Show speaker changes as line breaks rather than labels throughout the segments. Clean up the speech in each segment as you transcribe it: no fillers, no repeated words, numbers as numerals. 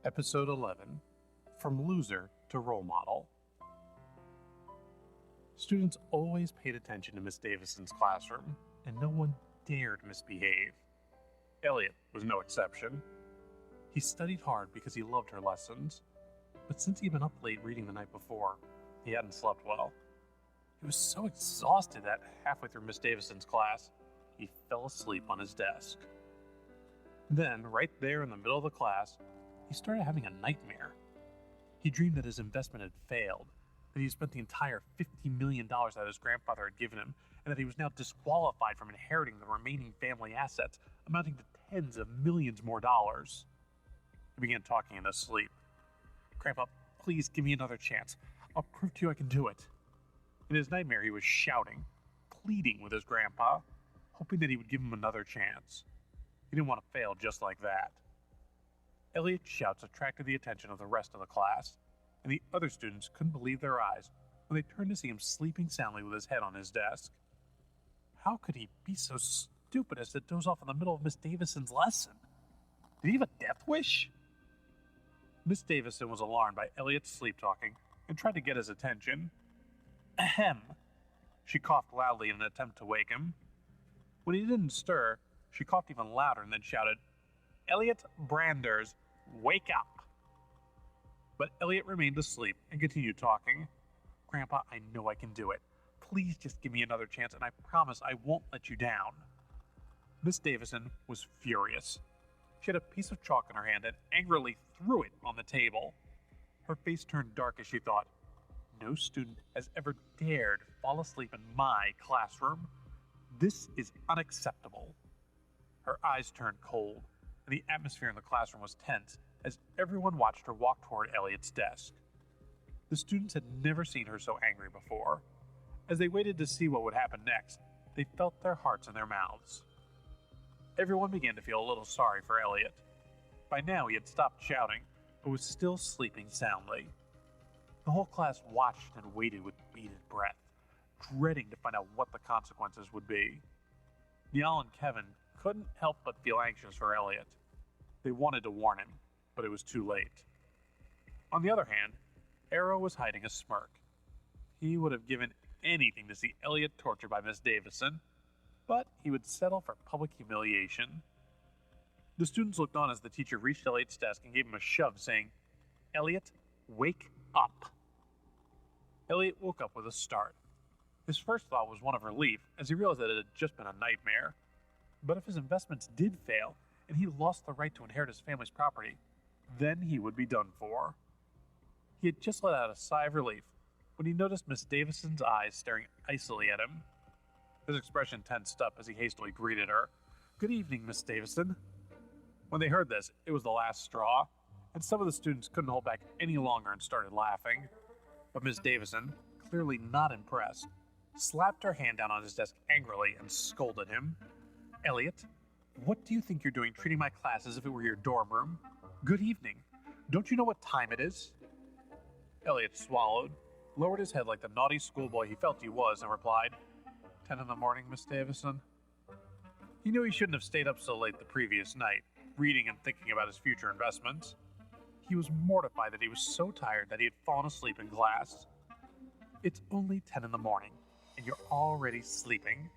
Episode 11, From Loser to Role Model. Students always paid attention to Miss Davison's classroom, and no one dared misbehave. Elliot was no exception. He studied hard because he loved her lessons, but since he'd been up late reading the night before, he hadn't slept well. He was so exhausted that halfway through Miss Davison's class, he fell asleep on his desk. Then, right there in the middle of the class, he started having a nightmare. He dreamed that his investment had failed, that he had spent the entire $50 million that his grandfather had given him, and that he was now disqualified from inheriting the remaining family assets, amounting to tens of millions more dollars. He began talking in his sleep. "Grandpa, please give me another chance. I'll prove to you I can do it." In his nightmare, he was shouting, pleading with his grandpa, hoping that he would give him another chance. He didn't want to fail just like that. Elliot's shouts attracted the attention of the rest of the class, and the other students couldn't believe their eyes when they turned to see him sleeping soundly with his head on his desk. How could he be so stupid as to doze off in the middle of Miss Davison's lesson? Did he have a death wish? Miss Davison was alarmed by Elliot's sleep-talking and tried to get his attention. Ahem! She coughed loudly in an attempt to wake him. When he didn't stir, she coughed even louder and then shouted, "Elliot Branders, wake up!" But Elliot remained asleep and continued talking. "Grandpa, I know I can do it. Please just give me another chance, and I promise I won't let you down." Miss Davison was furious. She had a piece of chalk in her hand and angrily threw it on the table. Her face turned dark as she thought, "No student has ever dared fall asleep in my classroom. This is unacceptable." Her eyes turned cold, and the atmosphere in the classroom was tense as everyone watched her walk toward Elliot's desk. The students had never seen her so angry before. As they waited to see what would happen next, they felt their hearts in their mouths. Everyone began to feel a little sorry for Elliot. By now he had stopped shouting, but was still sleeping soundly. The whole class watched and waited with bated breath, dreading to find out what the consequences would be. Niall and Kevin couldn't help but feel anxious for Elliot. They wanted to warn him, but it was too late. On the other hand, Arrow was hiding a smirk. He would have given anything to see Elliot tortured by Miss Davison, but he would settle for public humiliation. The students looked on as the teacher reached Elliot's desk and gave him a shove, saying, "Elliot, wake up." Elliot woke up with a start. His first thought was one of relief, as he realized that it had just been a nightmare. But if his investments did fail, and he lost the right to inherit his family's property, then he would be done for. He had just let out a sigh of relief when he noticed Miss Davison's eyes staring icily at him. His expression tensed up as he hastily greeted her. "Good evening, Miss Davison." When they heard this, it was the last straw, and some of the students couldn't hold back any longer and started laughing. But Miss Davison, clearly not impressed, slapped her hand down on his desk angrily and scolded him. "Elliot, what do you think you're doing treating my class as if it were your dorm room? Good evening. Don't you know what time it is?" Elliot swallowed, lowered his head like the naughty schoolboy he felt he was, and replied, 10 in the morning, Miss Davison." He knew he shouldn't have stayed up so late the previous night, reading and thinking about his future investments. He was mortified that he was so tired that he had fallen asleep in class. "It's only 10 in the morning, and you're already sleeping.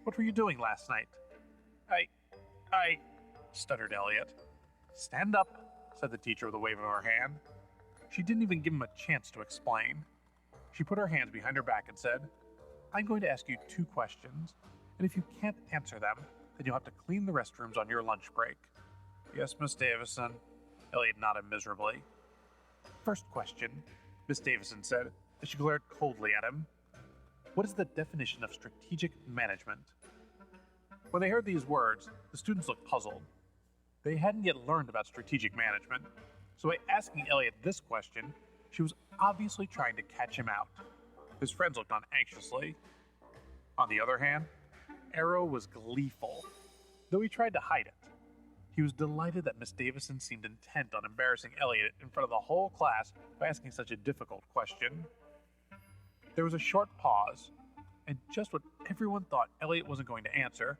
What were you doing last night?" I, stuttered Elliot. "Stand up," said the teacher with a wave of her hand. She didn't even give him a chance to explain. She put her hands behind her back and said, "I'm going to ask you 2 questions, and if you can't answer them, then you'll have to clean the restrooms on your lunch break." "Yes, Miss Davison." Elliot nodded miserably. "First question," Miss Davison said, as she glared coldly at him. "What is the definition of strategic management?" When they heard these words, the students looked puzzled. They hadn't yet learned about strategic management, so by asking Elliot this question, she was obviously trying to catch him out. His friends looked on anxiously. On the other hand, Arrow was gleeful, though he tried to hide it. He was delighted that Miss Davison seemed intent on embarrassing Elliot in front of the whole class by asking such a difficult question. There was a short pause, and just when everyone thought Elliot wasn't going to answer,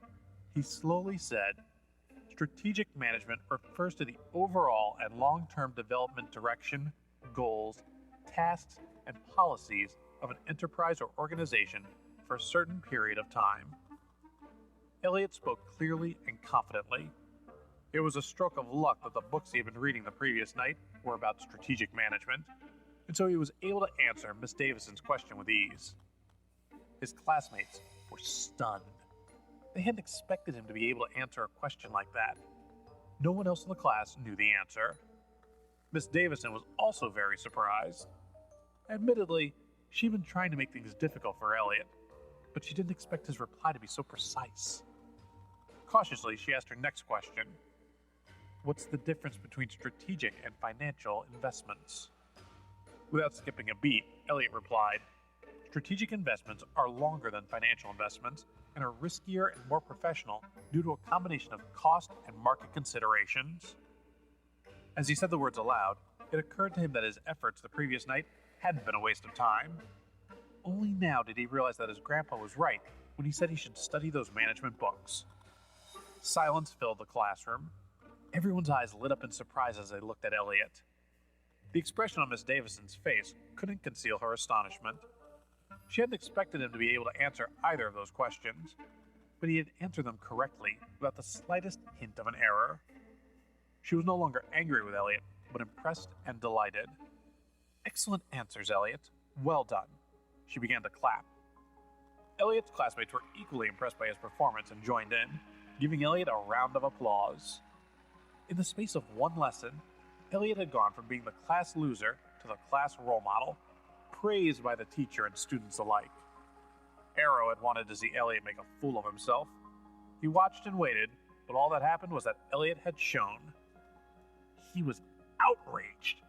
he slowly said, Strategic management refers to the overall and long-term development direction, goals, tasks, and policies of an enterprise or organization for a certain period of time. Elliot spoke clearly and confidently. It was a stroke of luck that the books he had been reading the previous night were about strategic management, and so he was able to answer Miss Davison's question with ease. His classmates were stunned. They hadn't expected him to be able to answer a question like that. No one else in the class knew the answer. Miss Davison was also very surprised. Admittedly, she'd been trying to make things difficult for Elliot, but she didn't expect his reply to be so precise. Cautiously, she asked her next question. What's the difference between strategic and financial investments? Without skipping a beat, Elliot replied, strategic investments are longer than financial investments and are riskier and more professional due to a combination of cost and market considerations. As he said the words aloud, it occurred to him that his efforts the previous night hadn't been a waste of time. Only now did he realize that his grandpa was right when he said he should study those management books. Silence filled the classroom. Everyone's eyes lit up in surprise as they looked at Elliot. The expression on Miss Davison's face couldn't conceal her astonishment. She hadn't expected him to be able to answer either of those questions, but he had answered them correctly without the slightest hint of an error. She was no longer angry with Elliot, but impressed and delighted. Excellent answers, Elliot. Well done. She began to clap. Elliot's classmates were equally impressed by his performance and joined in, giving Elliot a round of applause. In the space of one lesson, Elliot had gone from being the class loser to the class role model, praised by the teacher and students alike. Arrow had wanted to see Elliot make a fool of himself. He watched and waited, but all that happened was that Elliot had shone. He was outraged.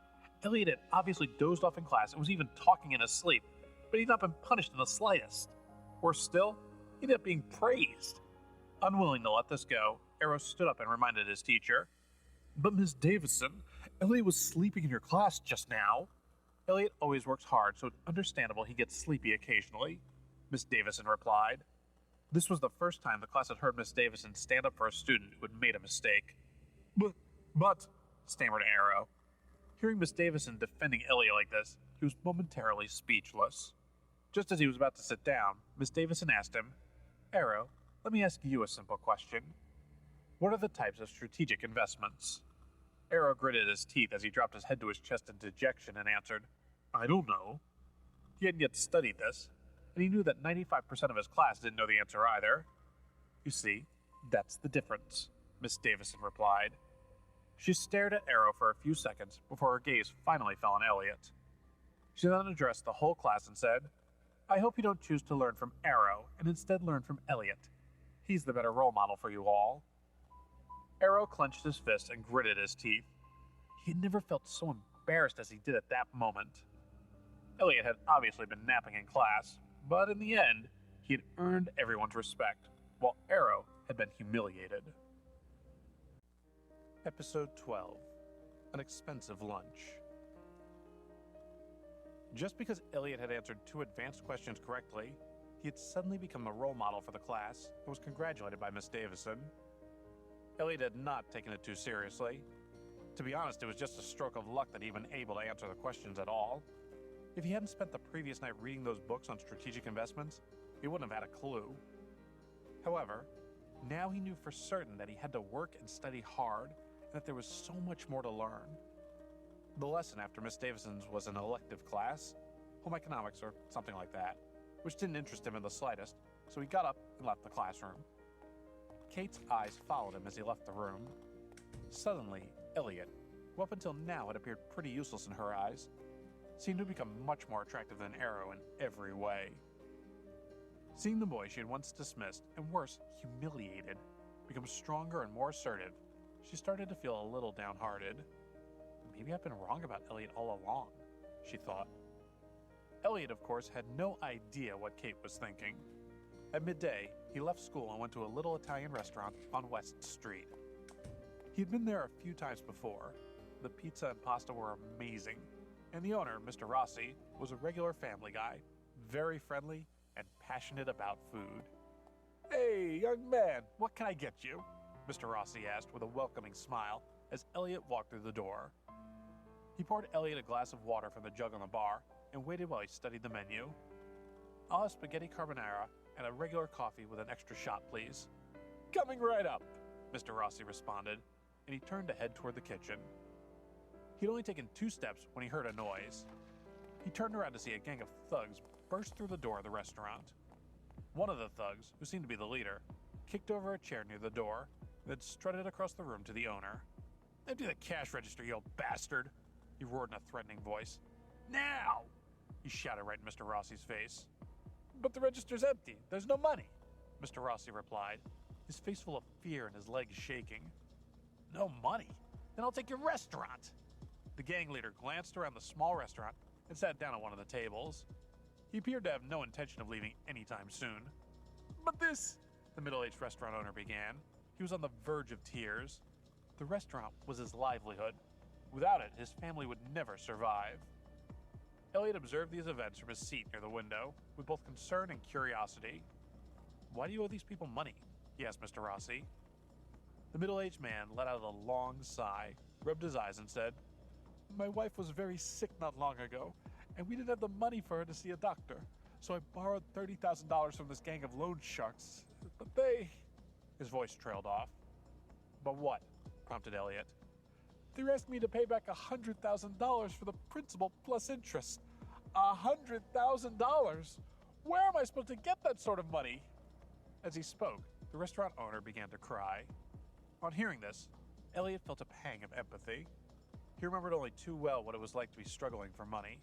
Elliot had obviously dozed off in class and was even talking in his sleep, but he'd not been punished in the slightest. Worse still, he ended up being praised. Unwilling to let this go, Arrow stood up and reminded his teacher, "But Miss Davison, Elliot was sleeping in your class just now." Elliot always works hard, so it's understandable he gets sleepy occasionally, Miss Davison replied. This was the first time the class had heard Miss Davison stand up for a student who had made a mistake. But, stammered Arrow. Hearing Miss Davison defending Elliot like this, he was momentarily speechless. Just as he was about to sit down, Miss Davison asked him, Arrow, let me ask you a simple question. What are the types of strategic investments? Arrow gritted his teeth as he dropped his head to his chest in dejection and answered, I don't know. He hadn't yet studied this, and he knew that 95% of his class didn't know the answer either. You see, that's the difference, Miss Davison replied. She stared at Arrow for a few seconds before her gaze finally fell on Elliot. She then addressed the whole class and said, I hope you don't choose to learn from Arrow and instead learn from Elliot. He's the better role model for you all. Arrow clenched his fist and gritted his teeth. He had never felt so embarrassed as he did at that moment. Elliot had obviously been napping in class, but in the end, he had earned everyone's respect, while Arrow had been humiliated. Episode 12. An Expensive Lunch. Just because Elliot had answered 2 advanced questions correctly, he had suddenly become a role model for the class and was congratulated by Miss Davison. Elliot had not taken it too seriously. To be honest, it was just a stroke of luck that he had been able to answer the questions at all. If he hadn't spent the previous night reading those books on strategic investments, he wouldn't have had a clue. However, now he knew for certain that he had to work and study hard, and that there was so much more to learn. The lesson after Miss Davison's was an elective class, home economics or something like that, which didn't interest him in the slightest, so he got up and left the classroom. Kate's eyes followed him as he left the room. Suddenly, Elliot, who up until now had appeared pretty useless in her eyes, seemed to become much more attractive than Arrow in every way. Seeing the boy she had once dismissed, and worse, humiliated, become stronger and more assertive, she started to feel a little downhearted. Maybe I've been wrong about Elliot all along, she thought. Elliot, of course, had no idea what Kate was thinking. At midday, he left school and went to a little Italian restaurant on West Street. He had been there a few times before. The pizza and pasta were amazing, and the owner, Mr. Rossi, was a regular family guy, very friendly and passionate about food. Hey, young man, what can I get you? Mr. Rossi asked with a welcoming smile as Elliot walked through the door. He poured Elliot a glass of water from the jug on the bar and waited while he studied the menu. "I'll have spaghetti carbonara and a regular coffee with an extra shot, please." "Coming right up," Mr. Rossi responded, and he turned to head toward the kitchen. He'd only taken 2 steps when he heard a noise. He turned around to see a gang of thugs burst through the door of the restaurant. One of the thugs, who seemed to be the leader, kicked over a chair near the door, then strutted across the room to the owner. "Empty the cash register, you old bastard!" he roared in a threatening voice. "Now!" he shouted right in Mr. Rossi's face. "But the register's empty. There's no money," Mr. Rossi replied, his face full of fear and his legs shaking. "No money? Then I'll take your restaurant!" The gang leader glanced around the small restaurant and sat down at one of the tables. He appeared to have no intention of leaving anytime soon. "But this," the middle-aged restaurant owner began. He was on the verge of tears. The restaurant was his livelihood. Without it, his family would never survive. Elliot observed these events from his seat near the window, with both concern and curiosity. "Why do you owe these people money?" he asked Mr. Rossi. The middle-aged man let out a long sigh, rubbed his eyes, and said, "My wife was very sick not long ago, and we didn't have the money for her to see a doctor, so I borrowed $30,000 from this gang of loan sharks. But they—" His voice trailed off. "But what?" prompted Elliot. "They're asking me to pay back $100,000 for the principal plus interest. $100,000! Where am I supposed to get that sort of money?" As he spoke, the restaurant owner began to cry. On hearing this, Elliot felt a pang of empathy. He remembered only too well what it was like to be struggling for money.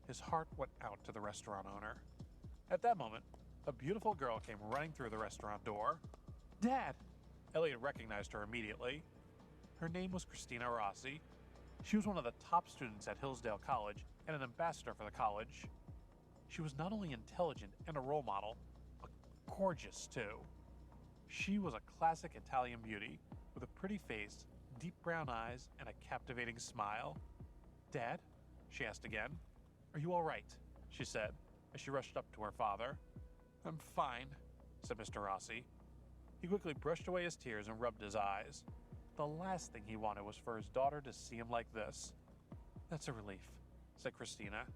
His heart went out to the restaurant owner. At that moment, a beautiful girl came running through the restaurant door. "Dad!" Elliot recognized her immediately. Her name was Christina Rossi. She was one of the top students at Hillsdale College and an ambassador for the college. She was not only intelligent and a role model, but gorgeous too. She was a classic Italian beauty with a pretty face, deep brown eyes, and a captivating smile. "Dad?" she asked again. "Are you all right?" she said, as she rushed up to her father. "I'm fine," said Mr. Rossi. He quickly brushed away his tears and rubbed his eyes. The last thing he wanted was for his daughter to see him like this. "That's a relief," said Christina.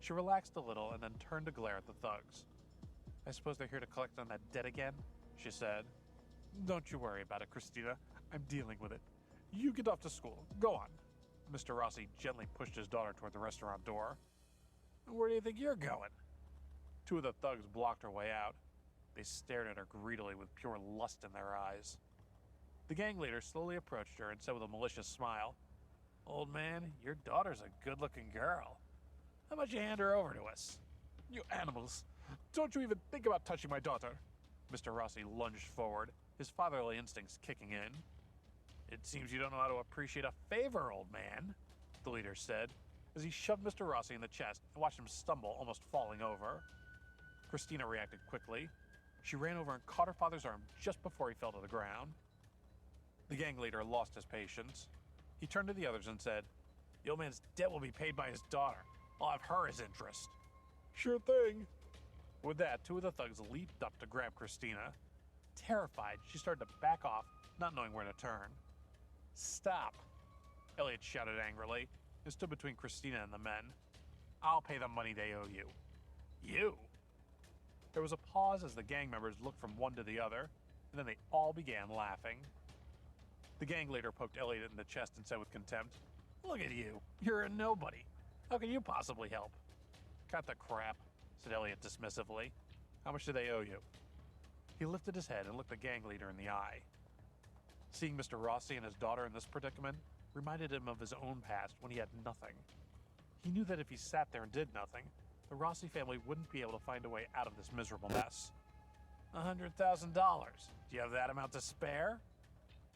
She relaxed a little and then turned to glare at the thugs. "I suppose they're here to collect on that debt again?" she said. "Don't you worry about it, Christina. I'm dealing with it. You get off to school. Go on." Mr. Rossi gently pushed his daughter toward the restaurant door. "Where do you think you're going?" 2 of the thugs blocked her way out. They stared at her greedily with pure lust in their eyes. The gang leader slowly approached her and said with a malicious smile, "Old man, your daughter's a good-looking girl. How about you hand her over to us?" "You animals! Don't you even think about touching my daughter!" Mr. Rossi lunged forward, his fatherly instincts kicking in. "It seems you don't know how to appreciate a favor, old man," the leader said, as he shoved Mr. Rossi in the chest and watched him stumble, almost falling over. Christina reacted quickly. She ran over and caught her father's arm just before he fell to the ground. The gang leader lost his patience. He turned to the others and said, "The old man's debt will be paid by his daughter. I'll have her as interest." "Sure thing." With that, 2 of the thugs leaped up to grab Christina. Terrified, she started to back off, not knowing where to turn. "Stop!" Elliot shouted angrily and stood between Christina and the men. "I'll pay the money they owe you." "You?" There was a pause as the gang members looked from one to the other, and then they all began laughing. The gang leader poked Elliot in the chest and said with contempt, "Look at you. You're a nobody. How can you possibly help?" "Cut the crap," said Elliot dismissively. "How much do they owe you?" He lifted his head and looked the gang leader in the eye. Seeing Mr. Rossi and his daughter in this predicament reminded him of his own past when he had nothing. He knew that if he sat there and did nothing, the Rossi family wouldn't be able to find a way out of this miserable mess. $100,000. Do you have that amount to spare?"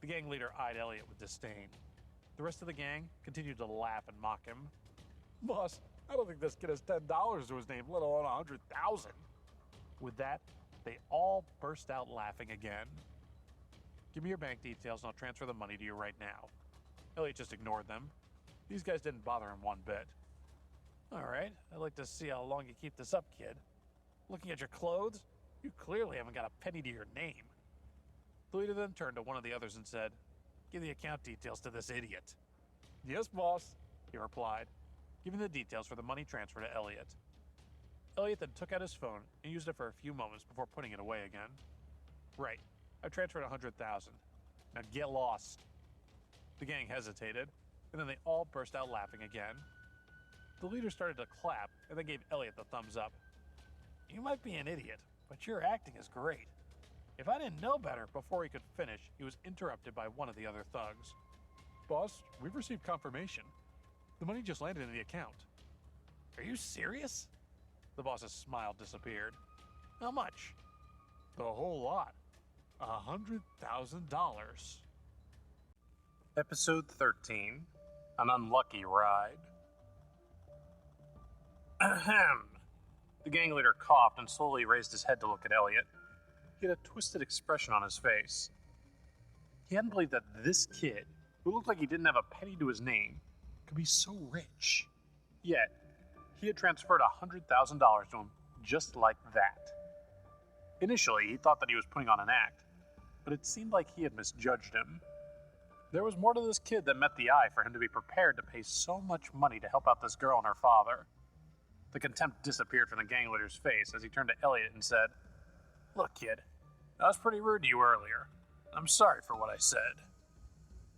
The gang leader eyed Elliot with disdain. The rest of the gang continued to laugh and mock him. "Boss, I don't think this kid has $10 to his name, let alone $100,000. With that, they all burst out laughing again. "Give me your bank details and I'll transfer the money to you right now." Elliot just ignored them. These guys didn't bother him one bit. "All right, I'd like to see how long you keep this up, kid. Looking at your clothes, you clearly haven't got a penny to your name." The leader then turned to one of the others and said, "Give the account details to this idiot." "Yes, boss," he replied, giving the details for the money transfer to Elliot. Elliot then took out his phone and used it for a few moments before putting it away again. "Right, I've transferred 100,000. Now get lost." The gang hesitated, and then they all burst out laughing again. The leader started to clap and then gave Elliot the thumbs up. "You might be an idiot, but your acting is great." If I didn't know better, before he could finish, he was interrupted by one of the other thugs. "Boss, we've received confirmation. The money just landed in the account." "Are you serious?" The boss's smile disappeared. "How much?" "The whole lot. $100,000. Episode 13. An Unlucky Ride. Ahem. The gang leader coughed and slowly raised his head to look at Elliot. He had a twisted expression on his face. He hadn't believed that this kid, who looked like he didn't have a penny to his name, could be so rich. Yet, he had transferred $100,000 to him just like that. Initially, he thought that he was putting on an act, but it seemed like he had misjudged him. There was more to this kid than met the eye for him to be prepared to pay so much money to help out this girl and her father. The contempt disappeared from the gang leader's face as he turned to Elliot and said, "Look, kid, I was pretty rude to you earlier. I'm sorry for what I said.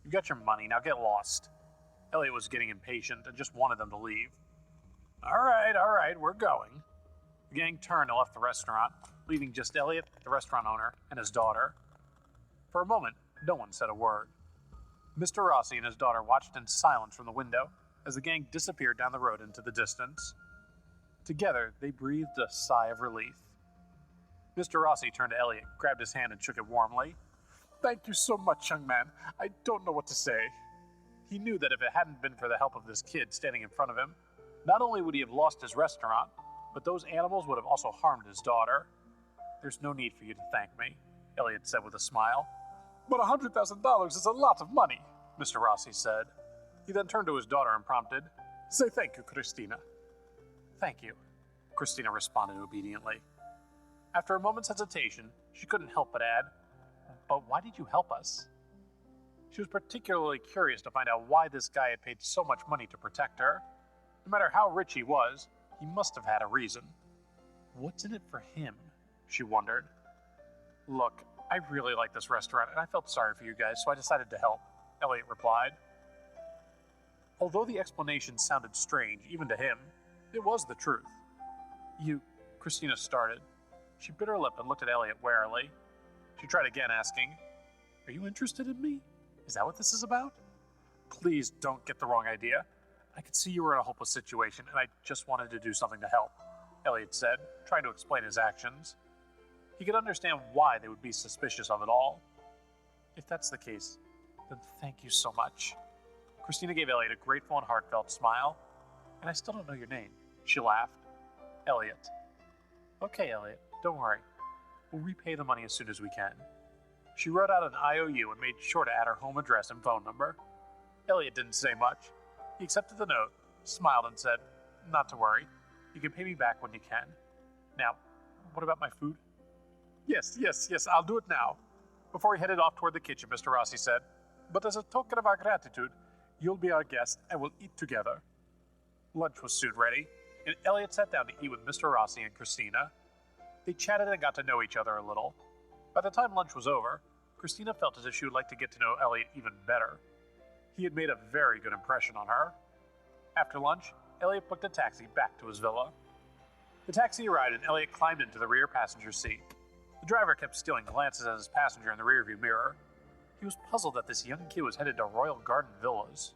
You got your money, now get lost." Elliot was getting impatient and just wanted them to leave. All right, we're going." The gang turned and left the restaurant, leaving just Elliot, the restaurant owner, and his daughter. For a moment, no one said a word. Mr. Rossi and his daughter watched in silence from the window as the gang disappeared down the road into the distance. Together, they breathed a sigh of relief. Mr. Rossi turned to Elliot, grabbed his hand, and shook it warmly. "Thank you so much, young man. I don't know what to say." He knew that if it hadn't been for the help of this kid standing in front of him, not only would he have lost his restaurant, but those animals would have also harmed his daughter. "There's no need for you to thank me," Elliot said with a smile. "But $100,000 is a lot of money," Mr. Rossi said. He then turned to his daughter and prompted, "Say thank you, Christina." "Thank you," Christina responded obediently. After a moment's hesitation, she couldn't help but add, "But why did you help us?" She was particularly curious to find out why this guy had paid so much money to protect her. No matter how rich he was, he must have had a reason. What's in it for him? She wondered. "Look, I really like this restaurant, and I felt sorry for you guys, so I decided to help," Elliot replied. Although the explanation sounded strange, even to him, it was the truth. Christina started. She bit her lip and looked at Elliot warily. She tried again, asking, "Are you interested in me? Is that what this is about?" "Please don't get the wrong idea. I could see you were in a hopeless situation, and I just wanted to do something to help," Elliot said, trying to explain his actions. He could understand why they would be suspicious of it all. "If that's the case, then thank you so much." Christina gave Elliot a grateful and heartfelt smile. "And I still don't know your name," she laughed. "Elliot." "Okay, Elliot, don't worry. We'll repay the money as soon as we can." She wrote out an IOU and made sure to add her home address and phone number. Elliot didn't say much. He accepted the note, smiled, and said, "Not to worry. You can pay me back when you can. Now, what about my food?" Yes, I'll do it now." Before he headed off toward the kitchen, Mr. Rossi said, "But as a token of our gratitude, you'll be our guest and we'll eat together." Lunch was soon ready, and Elliot sat down to eat with Mr. Rossi and Christina. They chatted and got to know each other a little. By the time lunch was over, Christina felt as if she would like to get to know Elliot even better. He had made a very good impression on her. After lunch, Elliot booked a taxi back to his villa. The taxi arrived and Elliot climbed into the rear passenger seat. The driver kept stealing glances at his passenger in the rearview mirror. He was puzzled that this young kid was headed to Royal Garden Villas.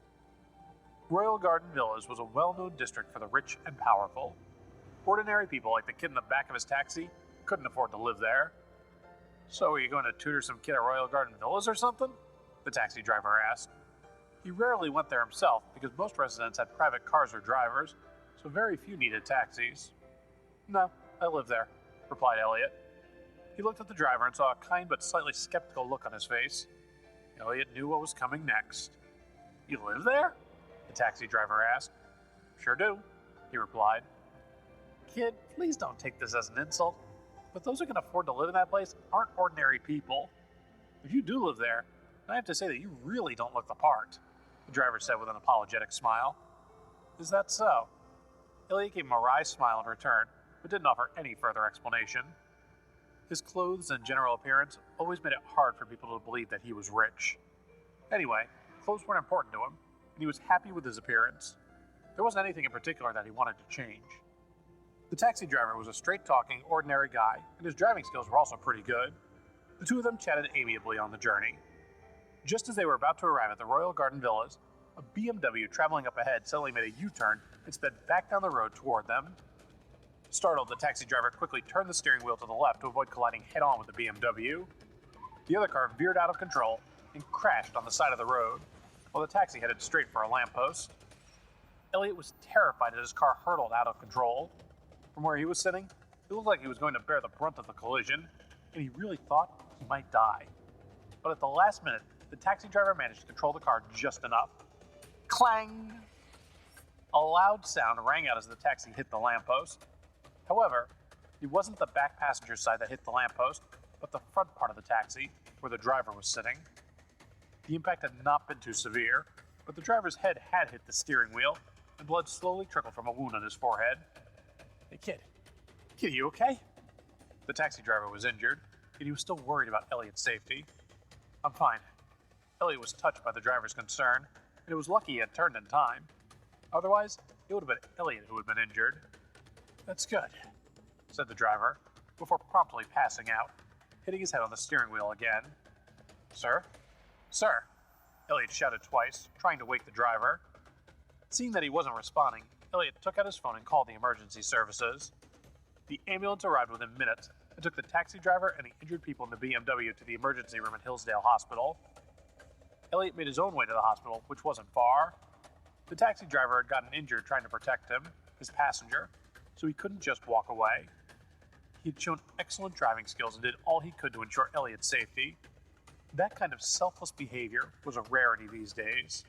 Royal Garden Villas was a well-known district for the rich and powerful. Ordinary people like the kid in the back of his taxi couldn't afford to live there. "So are you going to tutor some kid at Royal Garden Villas or something?" the taxi driver asked. He rarely went there himself because most residents had private cars or drivers, so very few needed taxis. "No, I live there," replied Elliot. He looked at the driver and saw a kind but slightly skeptical look on his face. Elliot knew what was coming next. "You live there?" the taxi driver asked. "Sure do," he replied. "Kid, please don't take this as an insult, but those who can afford to live in that place aren't ordinary people." If you do live there, I have to say that you really don't look the part, the driver said with an apologetic smile. Is that so? Elliot gave him a wry smile in return, but didn't offer any further explanation. His clothes and general appearance always made it hard for people to believe that he was rich. Anyway, clothes weren't important to him, and he was happy with his appearance. There wasn't anything in particular that he wanted to change. The taxi driver was a straight-talking, ordinary guy, and his driving skills were also pretty good. The two of them chatted amiably on the journey. Just as they were about to arrive at the Royal Garden Villas, a BMW traveling up ahead suddenly made a U-turn and sped back down the road toward them. Startled, the taxi driver quickly turned the steering wheel to the left to avoid colliding head-on with the BMW. The other car veered out of control and crashed on the side of the road, while the taxi headed straight for a lamppost. Elliot was terrified as his car hurtled out of control. From where he was sitting, it looked like he was going to bear the brunt of the collision, and he really thought he might die. But at the last minute, the taxi driver managed to control the car just enough. Clang! A loud sound rang out as the taxi hit the lamppost. However, it wasn't the back passenger side that hit the lamppost, but the front part of the taxi, where the driver was sitting. The impact had not been too severe, but the driver's head had hit the steering wheel, and blood slowly trickled from a wound on his forehead. Hey, kid, are you okay? The taxi driver was injured, yet he was still worried about Elliot's safety. I'm fine. Elliot was touched by the driver's concern, and it was lucky he had turned in time. Otherwise, it would have been Elliot who had been injured. That's good, said the driver, before promptly passing out, hitting his head on the steering wheel again. Sir? Sir! Elliot shouted twice, trying to wake the driver. Seeing that he wasn't responding, Elliot took out his phone and called the emergency services. The ambulance arrived within minutes and took the taxi driver and the injured people in the BMW to the emergency room at Hillsdale Hospital. Elliot made his own way to the hospital, which wasn't far. The taxi driver had gotten injured trying to protect him, his passenger, so he couldn't just walk away. He had shown excellent driving skills and did all he could to ensure Elliot's safety. That kind of selfless behavior was a rarity these days.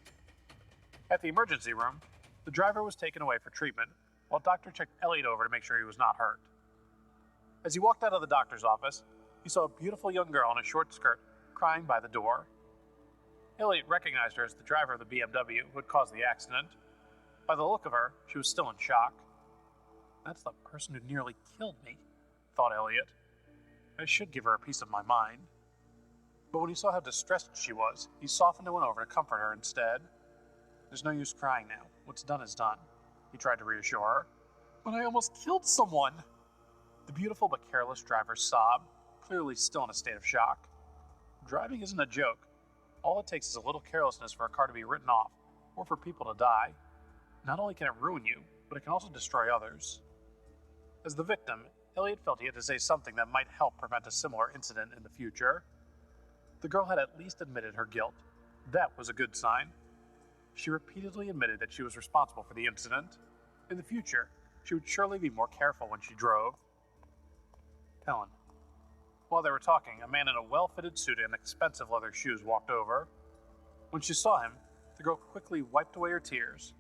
At the emergency room, the driver was taken away for treatment, while a doctor checked Elliot over to make sure he was not hurt. As he walked out of the doctor's office, he saw a beautiful young girl in a short skirt crying by the door. Elliot recognized her as the driver of the BMW who had caused the accident. By the look of her, she was still in shock. That's the person who nearly killed me, thought Elliot. I should give her a piece of my mind. But when he saw how distressed she was, he softened and went over to comfort her instead. There's no use crying now. What's done is done, he tried to reassure her. But I almost killed someone! The beautiful but careless driver sobbed, clearly still in a state of shock. Driving isn't a joke. All it takes is a little carelessness for a car to be written off, or for people to die. Not only can it ruin you, but it can also destroy others. As the victim, Elliot felt he had to say something that might help prevent a similar incident in the future. The girl had at least admitted her guilt. That was a good sign. She repeatedly admitted that she was responsible for the incident. In the future, she would surely be more careful when she drove. Helen. While they were talking, a man in a well-fitted suit and expensive leather shoes walked over. When she saw him, the girl quickly wiped away her tears.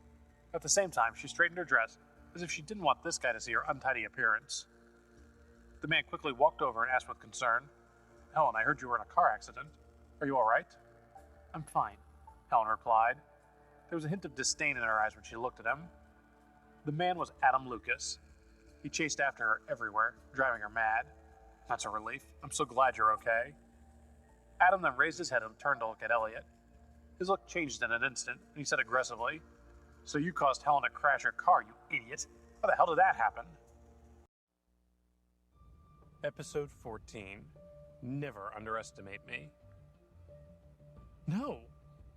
At the same time, she straightened her dress, as if she didn't want this guy to see her untidy appearance. The man quickly walked over and asked with concern, Helen, I heard you were in a car accident. Are you all right? I'm fine, Helen replied. There was a hint of disdain in her eyes when she looked at him. The man was Adam Lucas. He chased after her everywhere, driving her mad. That's a relief. I'm so glad you're okay. Adam then raised his head and turned to look at Elliot. His look changed in an instant, and he said aggressively, So you caused Helen to crash her car, you idiot. How the hell did that happen? Episode 14. Never underestimate me. No.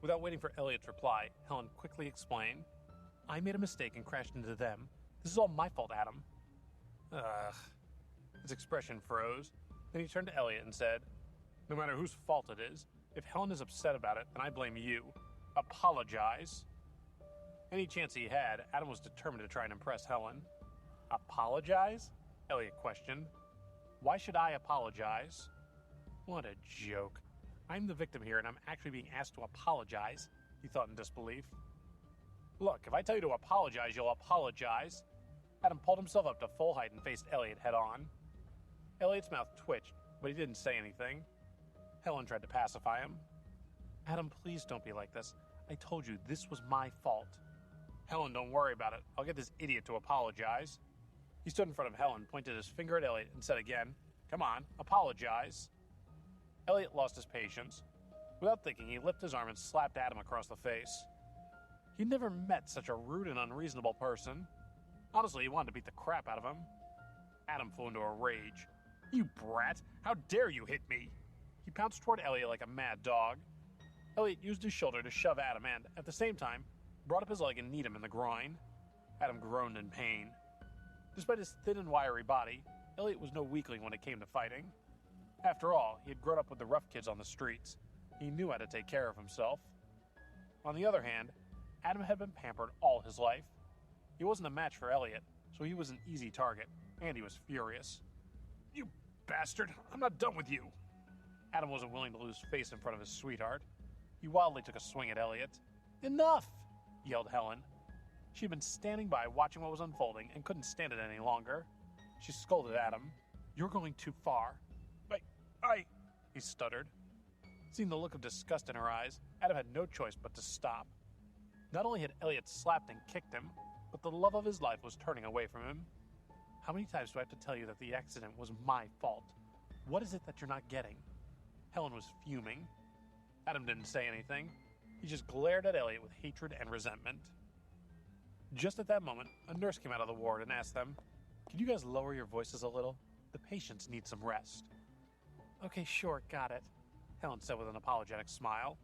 Without waiting for Elliot's reply, Helen quickly explained, I made a mistake and crashed into them. This is all my fault, Adam. Ugh. His expression froze. Then he turned to Elliot and said, No matter whose fault it is, if Helen is upset about it, then I blame you. Apologize. Any chance he had, Adam was determined to try and impress Helen. Apologize? Elliot questioned. Why should I apologize? What a joke. I'm the victim here and I'm actually being asked to apologize, he thought in disbelief. Look, if I tell you to apologize, you'll apologize. Adam pulled himself up to full height and faced Elliot head on. Elliot's mouth twitched, but he didn't say anything. Helen tried to pacify him. Adam, please don't be like this. I told you this was my fault. Helen, don't worry about it. I'll get this idiot to apologize. He stood in front of Helen, pointed his finger at Elliot, and said again, Come on, apologize. Elliot lost his patience. Without thinking, he lifted his arm and slapped Adam across the face. He'd never met such a rude and unreasonable person. Honestly, he wanted to beat the crap out of him. Adam flew into a rage. You brat! How dare you hit me! He pounced toward Elliot like a mad dog. Elliot used his shoulder to shove Adam and, at the same time, brought up his leg and kneed him in the groin. Adam groaned in pain. Despite his thin and wiry body, Elliot was no weakling when it came to fighting. After all, he had grown up with the rough kids on the streets. He knew how to take care of himself. On the other hand, Adam had been pampered all his life. He wasn't a match for Elliot, so he was an easy target, and he was furious. You bastard! I'm not done with you! Adam wasn't willing to lose face in front of his sweetheart. He wildly took a swing at Elliot. Enough! Yelled Helen. She'd been standing by watching what was unfolding and couldn't stand it any longer. She scolded Adam. You're going too far. He stuttered. Seeing the look of disgust in her eyes, Adam had no choice but to stop. Not only had Elliot slapped and kicked him, but the love of his life was turning away from him. How many times do I have to tell you that the accident was my fault? What is it that you're not getting? Helen was fuming. Adam didn't say anything. He just glared at Elliot with hatred and resentment. Just at that moment, a nurse came out of the ward and asked them, Can you guys lower your voices a little? The patients need some rest. Okay, sure, got it, Helen said with an apologetic smile.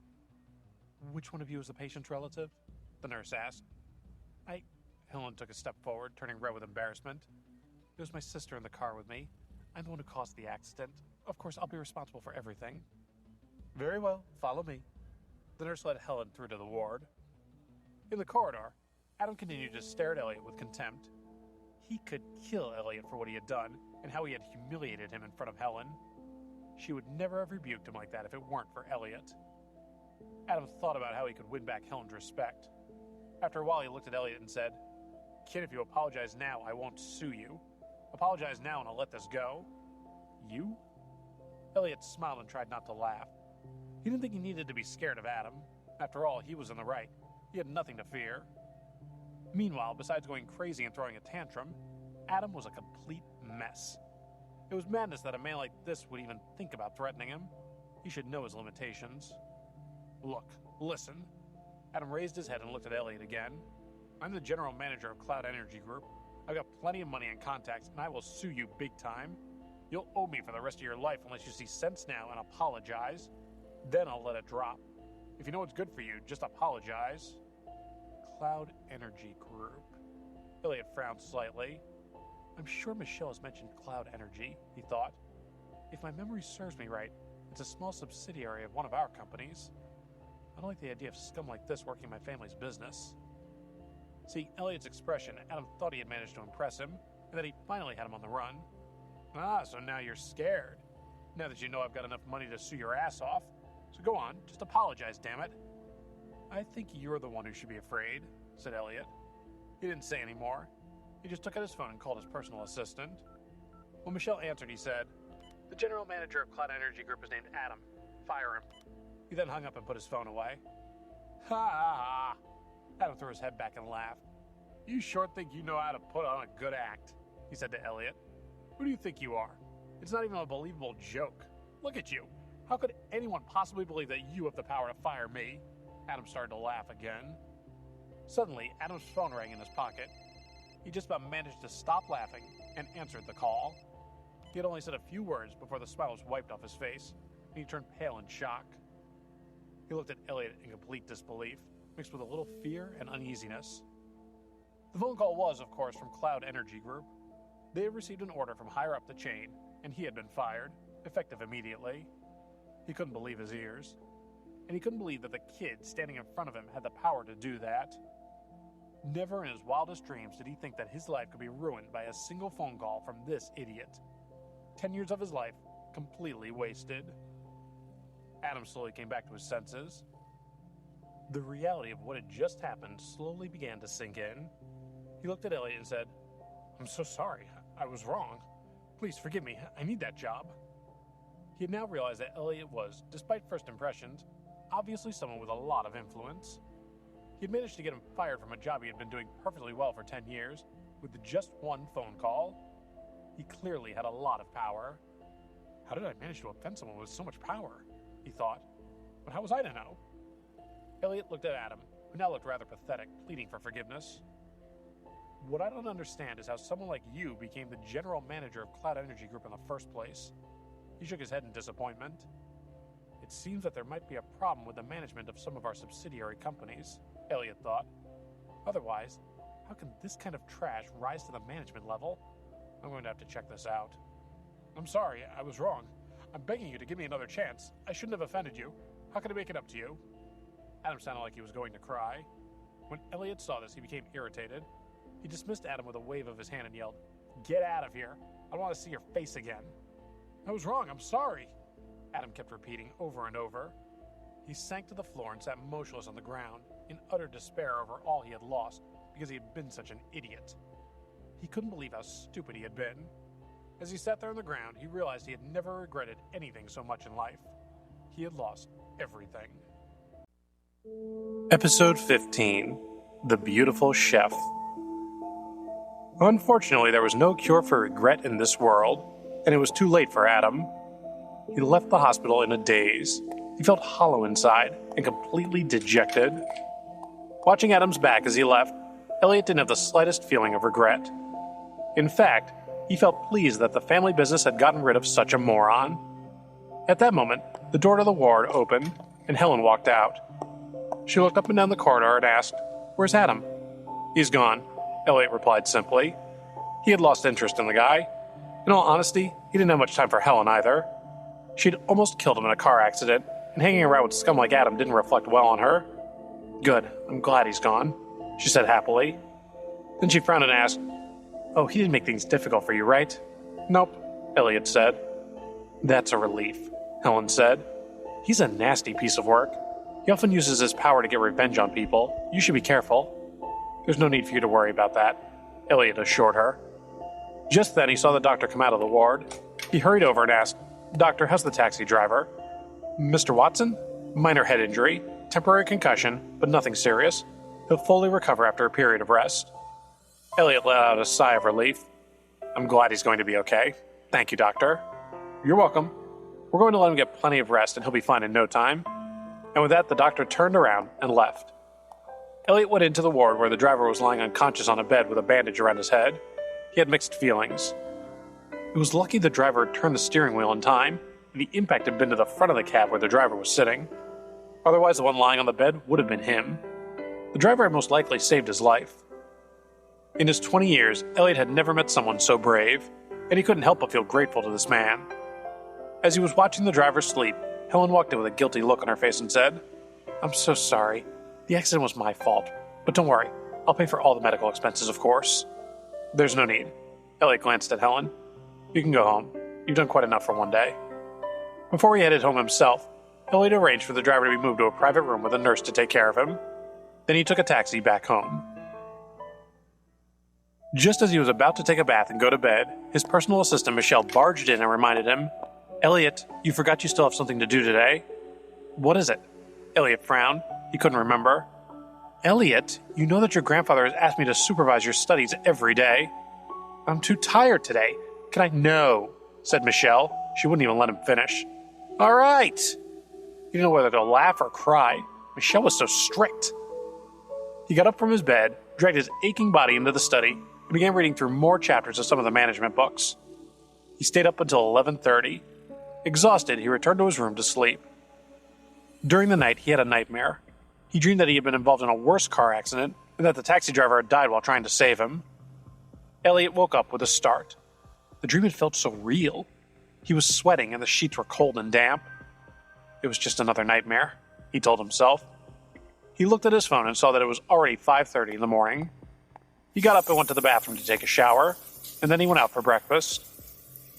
Which one of you is the patient's relative? The nurse asked. Helen took a step forward, turning red with embarrassment. It was my sister in the car with me. I'm the one who caused the accident. Of course, I'll be responsible for everything. Very well, follow me. The nurse led Helen through to the ward. In the corridor, Adam continued to stare at Elliot with contempt. He could kill Elliot for what he had done and how he had humiliated him in front of Helen. She would never have rebuked him like that if it weren't for Elliot. Adam thought about how he could win back Helen's respect. After a while, he looked at Elliot and said, Kid, if you apologize now, I won't sue you. Apologize now and I'll let this go. You? Elliot smiled and tried not to laugh. He didn't think he needed to be scared of Adam. After all, he was in the right. He had nothing to fear. Meanwhile, besides going crazy and throwing a tantrum, Adam was a complete mess. It was madness that a man like this would even think about threatening him. He should know his limitations. Look, listen. Adam raised his head and looked at Elliot again. I'm the general manager of Cloud Energy Group. I've got plenty of money and contacts, and I will sue you big time. You'll owe me for the rest of your life unless you see sense now and apologize. Then I'll let it drop. If you know what's good for you, just apologize. Cloud Energy Group. Elliot frowned slightly. I'm sure Michelle has mentioned Cloud Energy, he thought. If my memory serves me right, it's a small subsidiary of one of our companies. I don't like the idea of scum like this working my family's business. Seeing Elliot's expression, Adam thought he had managed to impress him, and that he finally had him on the run. So now you're scared. Now that you know I've got enough money to sue your ass off. So go on, just apologize, damn it. I think you're the one who should be afraid, said Elliot. He didn't say any more. He just took out his phone and called his personal assistant. When Michelle answered, he said, The general manager of Cloud Energy Group is named Adam. Fire him. He then hung up and put his phone away. Ha ha ha. Adam threw his head back and laughed. You sure think you know how to put on a good act, he said to Elliot. Who do you think you are? It's not even a believable joke. Look at you. How could anyone possibly believe that you have the power to fire me? Adam started to laugh again. Suddenly, Adam's phone rang in his pocket. He just about managed to stop laughing and answered the call. He had only said a few words before the smile was wiped off his face, and he turned pale in shock. He looked at Elliot in complete disbelief, mixed with a little fear and uneasiness. The phone call was, of course, from Cloud Energy Group. They had received an order from higher up the chain, and he had been fired, effective immediately. He couldn't believe his ears. And he couldn't believe that the kid standing in front of him had the power to do that. Never in his wildest dreams did he think that his life could be ruined by a single phone call from this idiot. 10 years of his life completely wasted. Adam slowly came back to his senses. The reality of what had just happened slowly began to sink in. He looked at Elliot and said, I'm so sorry. I was wrong. Please forgive me. I need that job. He had now realized that Elliot was, despite first impressions, obviously someone with a lot of influence. He had managed to get him fired from a job he had been doing perfectly well for 10 years, with just one phone call. He clearly had a lot of power. How did I manage to offend someone with so much power? He thought. But how was I to know? Elliot looked at Adam, who now looked rather pathetic, pleading for forgiveness. What I don't understand is how someone like you became the general manager of Cloud Energy Group in the first place. He shook his head in disappointment. It seems that there might be a problem with the management of some of our subsidiary companies, Elliot thought. Otherwise, how can this kind of trash rise to the management level? I'm going to have to check this out. I'm sorry, I was wrong. I'm begging you to give me another chance. I shouldn't have offended you. How can I make it up to you? Adam sounded like he was going to cry. When Elliot saw this, he became irritated. He dismissed Adam with a wave of his hand and yelled, "Get out of here. I don't want to see your face again." I was wrong. I'm sorry. Adam kept repeating over and over. He sank to the floor and sat motionless on the ground, in utter despair over all he had lost because he had been such an idiot. He couldn't believe how stupid he had been. As he sat there on the ground, he realized he had never regretted anything so much in life. He had lost everything. Episode 15, The Beautiful Chef. Unfortunately, there was no cure for regret in this world, and it was too late for Adam. He left the hospital in a daze. He felt hollow inside and completely dejected. Watching Adam's back as he left, Elliot didn't have the slightest feeling of regret. In fact, he felt pleased that the family business had gotten rid of such a moron. At that moment, the door to the ward opened, and Helen walked out. She looked up and down the corridor and asked, "Where's Adam?" "He's gone," Elliot replied simply. He had lost interest in the guy. In all honesty, he didn't have much time for Helen either. She'd almost killed him in a car accident, and hanging around with scum like Adam didn't reflect well on her. "Good, I'm glad he's gone," she said happily. Then she frowned and asked, "Oh, he didn't make things difficult for you, right?" "Nope," Elliot said. "That's a relief," Helen said. "He's a nasty piece of work. He often uses his power to get revenge on people. You should be careful." "There's no need for you to worry about that," Elliot assured her. Just then he saw the doctor come out of the ward. He hurried over and asked, "Doctor, how's the taxi driver?" "Mr. Watson? Minor head injury, temporary concussion, but nothing serious. He'll fully recover after a period of rest." Elliot let out a sigh of relief. "I'm glad he's going to be okay. Thank you, doctor." "You're welcome. We're going to let him get plenty of rest and he'll be fine in no time." And with that, the doctor turned around and left. Elliot went into the ward where the driver was lying unconscious on a bed with a bandage around his head. He had mixed feelings. It was lucky the driver had turned the steering wheel in time, and the impact had been to the front of the cab where the driver was sitting. Otherwise, the one lying on the bed would have been him. The driver had most likely saved his life. In his 20 years, Elliot had never met someone so brave, and he couldn't help but feel grateful to this man. As he was watching the driver sleep, Helen walked in with a guilty look on her face and said, "I'm so sorry. The accident was my fault. But don't worry, I'll pay for all the medical expenses, of course." "There's no need." Elliot glanced at Helen. "You can go home. You've done quite enough for one day." Before he headed home himself, Elliot arranged for the driver to be moved to a private room with a nurse to take care of him. Then he took a taxi back home. Just as he was about to take a bath and go to bed, his personal assistant Michelle barged in and reminded him, "Elliot, you forgot you still have something to do today." "What is it?" Elliot frowned. He couldn't remember. "Elliot, you know that your grandfather has asked me to supervise your studies every day." "I'm too tired today. Can I—" "No," said Michelle. She wouldn't even let him finish. "All right." He didn't know whether to laugh or cry. Michelle was so strict. He got up from his bed, dragged his aching body into the study, and began reading through more chapters of some of the management books. He stayed up until 11:30. Exhausted, he returned to his room to sleep. During the night, he had a nightmare. He dreamed that he had been involved in a worse car accident and that the taxi driver had died while trying to save him. Elliot woke up with a start. The dream had felt so real. He was sweating and the sheets were cold and damp. It was just another nightmare, he told himself. He looked at his phone and saw that it was already 5:30 in the morning. He got up and went to the bathroom to take a shower, and then he went out for breakfast.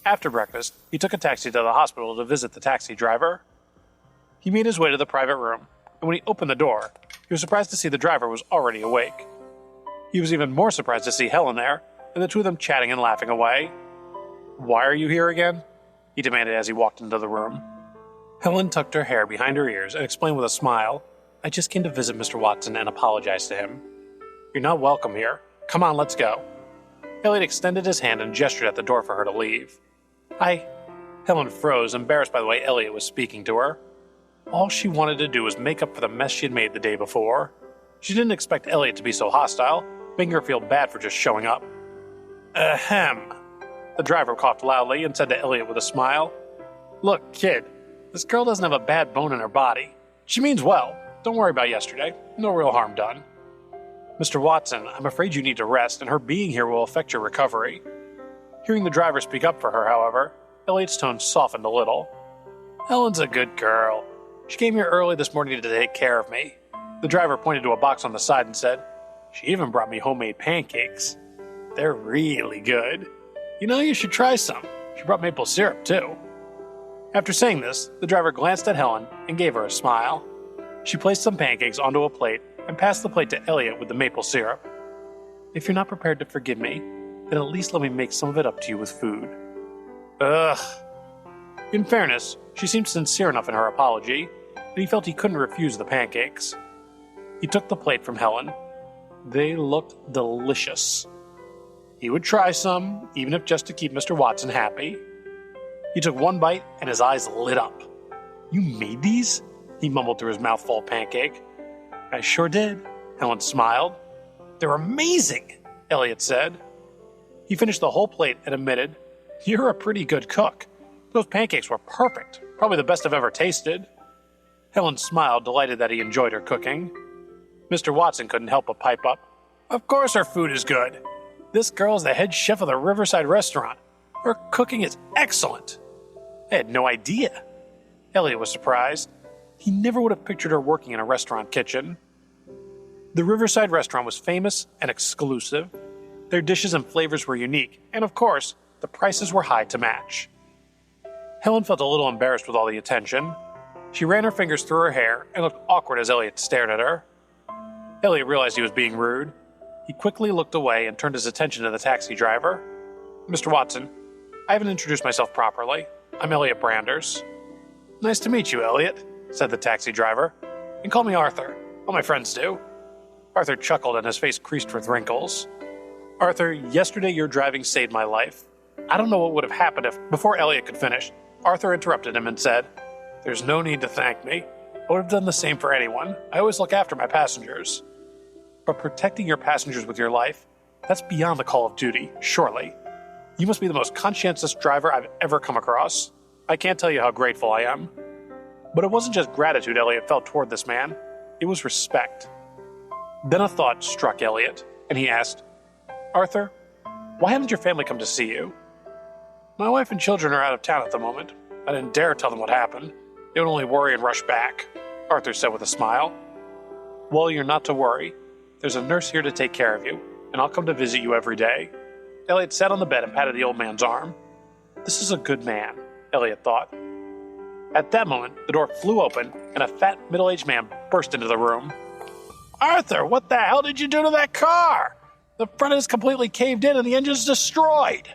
After breakfast, he took a taxi to the hospital to visit the taxi driver. He made his way to the private room, and when he opened the door, he was surprised to see the driver was already awake. He was even more surprised to see Helen there, and the two of them chatting and laughing away. "Why are you here again?" he demanded as he walked into the room. Helen tucked her hair behind her ears and explained with a smile, "I just came to visit Mr. Watson and apologize to him. You're not welcome here. Come on, let's go." Elliot extended his hand and gestured at the door for her to leave. Helen froze, embarrassed by the way Elliot was speaking to her. All she wanted to do was make up for the mess she had made the day before. She didn't expect Elliot to be so hostile, making her feel bad for just showing up. Ahem. The driver coughed loudly and said to Elliot with a smile, "Look, kid, this girl doesn't have a bad bone in her body. She means well. Don't worry about yesterday. No real harm done. Mr. Watson, I'm afraid you need to rest, and her being here will affect your recovery." Hearing the driver speak up for her, however, Elliot's tone softened a little. "Helen's a good girl. She came here early this morning to take care of me." The driver pointed to a box on the side and said, "She even brought me homemade pancakes. They're really good. You know, you should try some. She brought maple syrup, too." After saying this, the driver glanced at Helen and gave her a smile. She placed some pancakes onto a plate and passed the plate to Elliot with the maple syrup. "If you're not prepared to forgive me, then at least let me make some of it up to you with food." Ugh. In fairness, she seemed sincere enough in her apology, but he felt he couldn't refuse the pancakes. He took the plate from Helen. They looked delicious. He would try some, even if just to keep Mr. Watson happy. He took one bite and his eyes lit up. "You made these?" he mumbled through his mouthful of pancake. "I sure did," Helen smiled. "They're amazing," Elliot said. He finished the whole plate and admitted, "You're a pretty good cook. Those pancakes were perfect, probably the best I've ever tasted." Helen smiled, delighted that he enjoyed her cooking. Mr. Watson couldn't help but pipe up, "Of course her food is good. This girl is the head chef of the Riverside restaurant. Her cooking is excellent." I had no idea. Elliot was surprised. He never would have pictured her working in a restaurant kitchen. The Riverside restaurant was famous and exclusive. Their dishes and flavors were unique, and of course, the prices were high to match. Helen felt a little embarrassed with all the attention. She ran her fingers through her hair and looked awkward as Elliot stared at her. Elliot realized he was being rude. He quickly looked away and turned his attention to the taxi driver. "Mr. Watson, I haven't introduced myself properly. I'm Elliot Branders." "Nice to meet you, Elliot," said the taxi driver. "And call me Arthur. All my friends do." Arthur chuckled and his face creased with wrinkles. "Arthur, yesterday your driving saved my life. I don't know what would have happened if..." Before Elliot could finish, Arthur interrupted him and said, "There's no need to thank me. I would have done the same for anyone. I always look after my passengers." "But protecting your passengers with your life, that's beyond the call of duty, surely. You must be the most conscientious driver I've ever come across. I can't tell you how grateful I am." But it wasn't just gratitude Elliot felt toward this man. It was respect. Then a thought struck Elliot, and he asked, "Arthur, why haven't your family come to see you?" "My wife and children are out of town at the moment. I didn't dare tell them what happened. They would only worry and rush back," Arthur said with a smile. "Well, you're not to worry. There's a nurse here to take care of you, and I'll come to visit you every day." Elliot sat on the bed and patted the old man's arm. This is a good man, Elliot thought. At that moment, the door flew open, and a fat, middle-aged man burst into the room. "Arthur, what the hell did you do to that car? The front is completely caved in and the engine's destroyed."